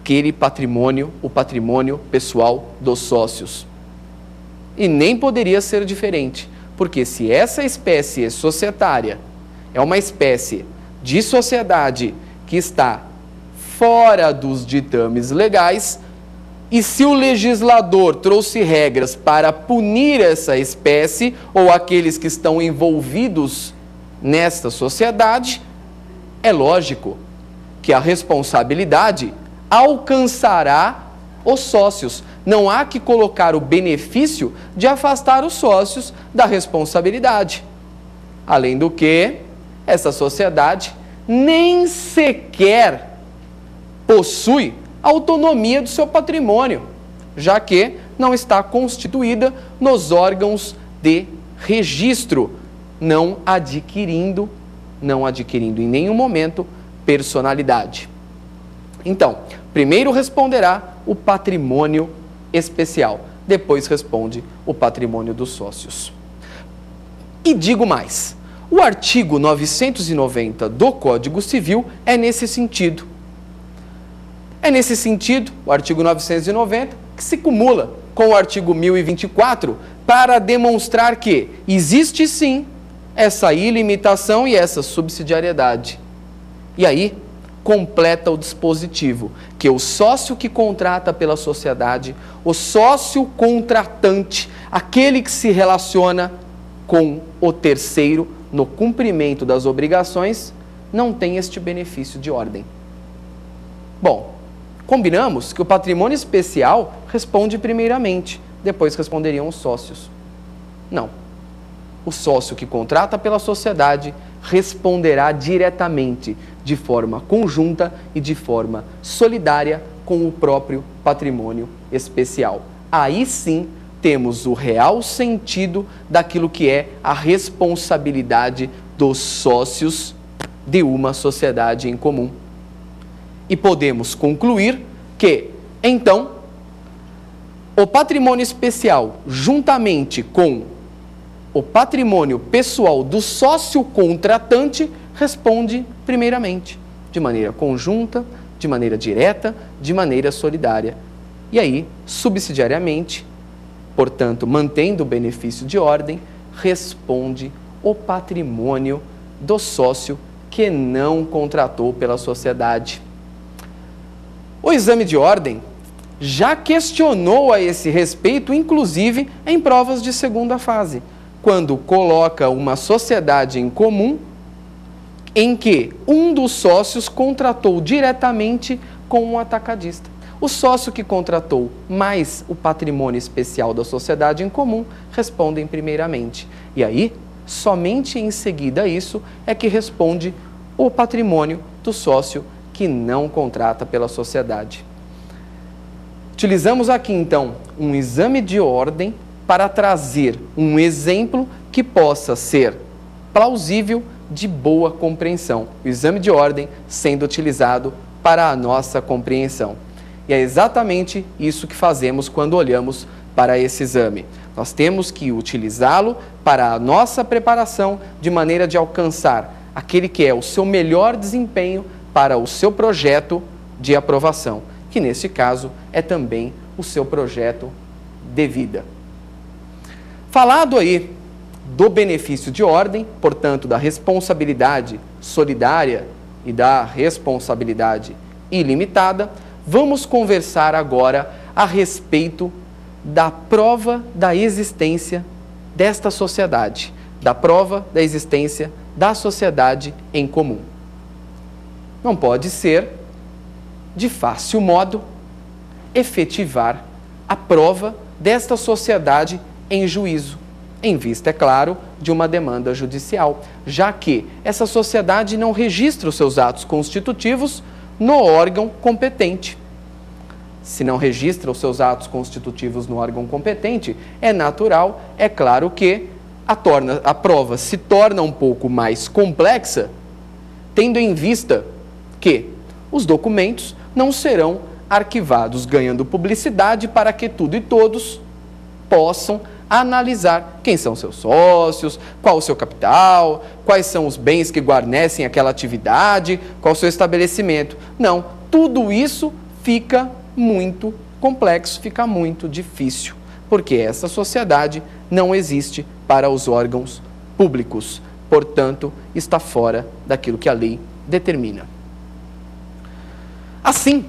aquele patrimônio, o patrimônio pessoal dos sócios. E nem poderia ser diferente, porque se essa espécie societária é uma espécie de sociedade que está fora dos ditames legais, e se o legislador trouxe regras para punir essa espécie ou aqueles que estão envolvidos nesta sociedade, é lógico que a responsabilidade alcançará os sócios. Não há que colocar o benefício de afastar os sócios da responsabilidade. Além do que, essa sociedade nem sequer possui autonomia do seu patrimônio, já que não está constituída nos órgãos de registro, não adquirindo em nenhum momento personalidade. Então, primeiro responderá o patrimônio especial, depois responde o patrimônio dos sócios. E digo mais, o artigo 990 do Código Civil é nesse sentido. É nesse sentido, o artigo 990, que se cumula com o artigo 1024 para demonstrar que existe sim essa ilimitação e essa subsidiariedade. E aí, completa o dispositivo, que o sócio que contrata pela sociedade, o sócio contratante, aquele que se relaciona com o terceiro no cumprimento das obrigações, não tem este benefício de ordem. Bom, combinamos que o patrimônio especial responde primeiramente, depois responderiam os sócios. Não. O sócio que contrata pela sociedade responderá diretamente, de forma conjunta e de forma solidária com o próprio patrimônio especial. Aí sim temos o real sentido daquilo que é a responsabilidade dos sócios de uma sociedade em comum. E podemos concluir que, então, o patrimônio especial, juntamente com o patrimônio pessoal do sócio contratante, responde primeiramente, de maneira conjunta, de maneira direta, de maneira solidária. E aí, subsidiariamente, portanto, mantendo o benefício de ordem, responde o patrimônio do sócio que não contratou pela sociedade. O exame de ordem já questionou a esse respeito, inclusive em provas de segunda fase, quando coloca uma sociedade em comum em que um dos sócios contratou diretamente com um atacadista. O sócio que contratou mais o patrimônio especial da sociedade em comum respondem primeiramente. E aí, somente em seguida a isso é que responde o patrimônio do sócio que não contrata pela sociedade. Utilizamos aqui, então, um exame de ordem para trazer um exemplo que possa ser plausível, de boa compreensão. O exame de ordem sendo utilizado para a nossa compreensão. E é exatamente isso que fazemos quando olhamos para esse exame. Nós temos que utilizá-lo para a nossa preparação, de maneira de alcançar aquele que é o seu melhor desempenho para o seu projeto de aprovação, que nesse caso é também o seu projeto de vida. Falado aí do benefício de ordem, portanto, da responsabilidade solidária e da responsabilidade ilimitada, vamos conversar agora a respeito da prova da existência desta sociedade, da prova da existência da sociedade em comum. Não pode ser, de fácil modo, efetivar a prova desta sociedade em juízo, em vista, é claro, de uma demanda judicial, já que essa sociedade não registra os seus atos constitutivos no órgão competente. Se não registra os seus atos constitutivos no órgão competente, é natural, é claro que a prova se torna um pouco mais complexa, tendo em vista que os documentos não serão arquivados, ganhando publicidade para que tudo e todos possam analisar quem são seus sócios, qual o seu capital, quais são os bens que guarnecem aquela atividade, qual o seu estabelecimento. Não, tudo isso fica muito complexo, fica muito difícil, porque essa sociedade não existe para os órgãos públicos, portanto, está fora daquilo que a lei determina. Assim,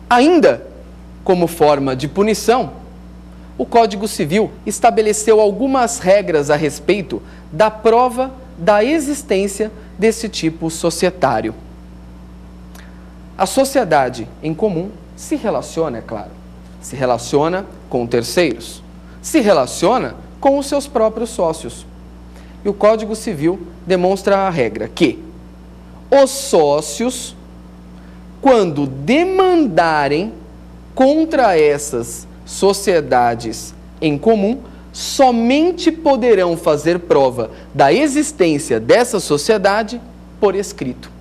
ainda como forma de punição, o Código Civil estabeleceu algumas regras a respeito da prova da existência desse tipo societário. A sociedade em comum se relaciona, é claro, se relaciona com terceiros, se relaciona com os seus próprios sócios. E o Código Civil demonstra a regra que os sócios, quando demandarem contra essas sociedades em comum, somente poderão fazer prova da existência dessa sociedade por escrito.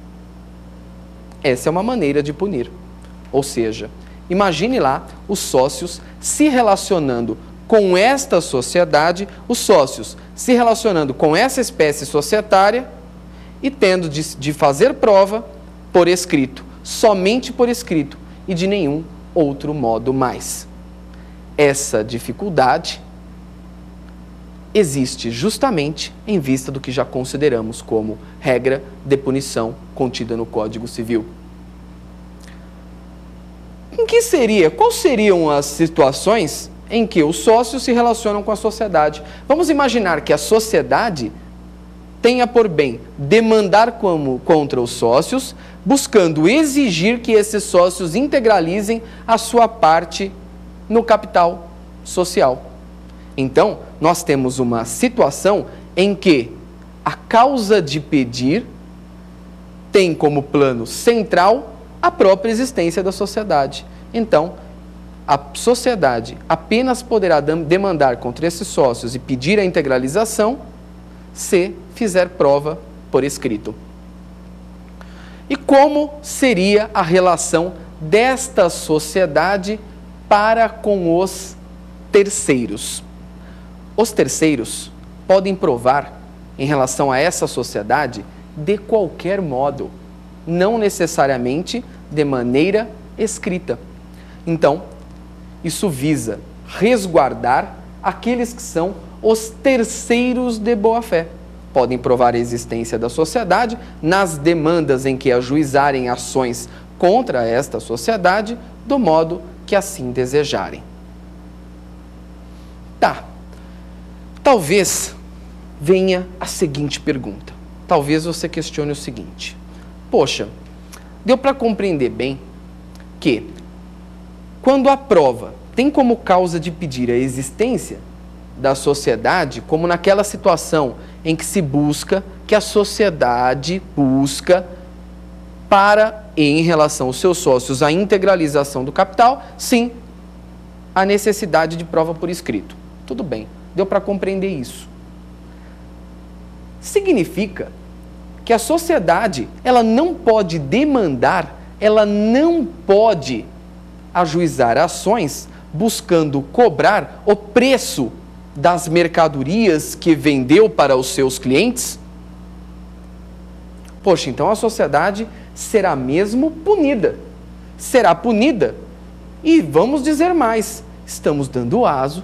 Essa é uma maneira de punir. Ou seja, imagine lá os sócios se relacionando com esta sociedade, os sócios se relacionando com essa espécie societária e tendo de fazer prova por escrito, somente por escrito e de nenhum outro modo mais. Essa dificuldade existe justamente em vista do que já consideramos como regra de punição contida no Código Civil. Quais seriam as situações em que os sócios se relacionam com a sociedade? Vamos imaginar que a sociedade tenha por bem demandar contra os sócios, buscando exigir que esses sócios integralizem a sua parte no capital social. Então, nós temos uma situação em que a causa de pedir tem como plano central a própria existência da sociedade. Então, a sociedade apenas poderá demandar contra esses sócios e pedir a integralização se fizer prova por escrito. E como seria a relação desta sociedade para com os terceiros? Os terceiros podem provar em relação a essa sociedade de qualquer modo, não necessariamente de maneira escrita. Então, isso visa resguardar aqueles que são os terceiros de boa-fé. Podem provar a existência da sociedade nas demandas em que ajuizarem ações contra esta sociedade, do modo que assim desejarem. Tá. Talvez venha a seguinte pergunta. Talvez você questione o seguinte. Poxa, deu para compreender bem que quando a prova tem como causa de pedir a existência da sociedade, como naquela situação em que se busca, que a sociedade busca para, em relação aos seus sócios, a integralização do capital, sim, a necessidade de prova por escrito. Tudo bem, deu para compreender isso. Significa que a sociedade, ela não pode demandar, ela não pode ajuizar ações buscando cobrar o preço das mercadorias que vendeu para os seus clientes? Poxa, então a sociedade será mesmo punida. Será punida. E vamos dizer mais, estamos dando aso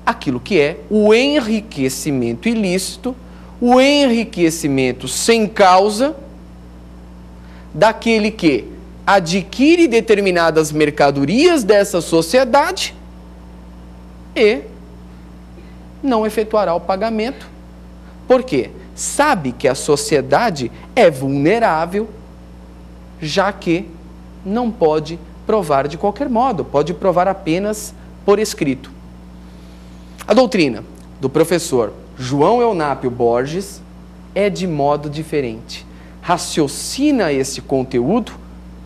àquilo que é o enriquecimento ilícito, o enriquecimento sem causa daquele que adquire determinadas mercadorias dessa sociedade e não efetuará o pagamento. Por quê? Sabe que a sociedade é vulnerável, já que não pode provar de qualquer modo, pode provar apenas por escrito. A doutrina do professor João Eunápio Borges é de modo diferente. Raciocina esse conteúdo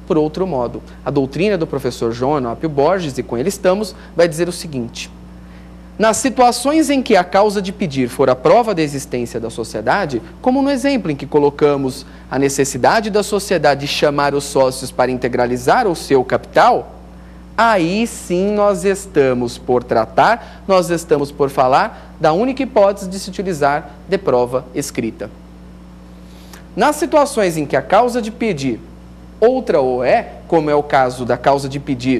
por outro modo. A doutrina do professor João Eunápio Borges, e com ele estamos, vai dizer o seguinte: nas situações em que a causa de pedir for a prova da existência da sociedade, como no exemplo em que colocamos a necessidade da sociedade chamar os sócios para integralizar o seu capital, aí sim nós estamos por tratar, nós estamos por falar da única hipótese de se utilizar de prova escrita. Nas situações em que a causa de pedir outra ou é como é o caso da causa de pedir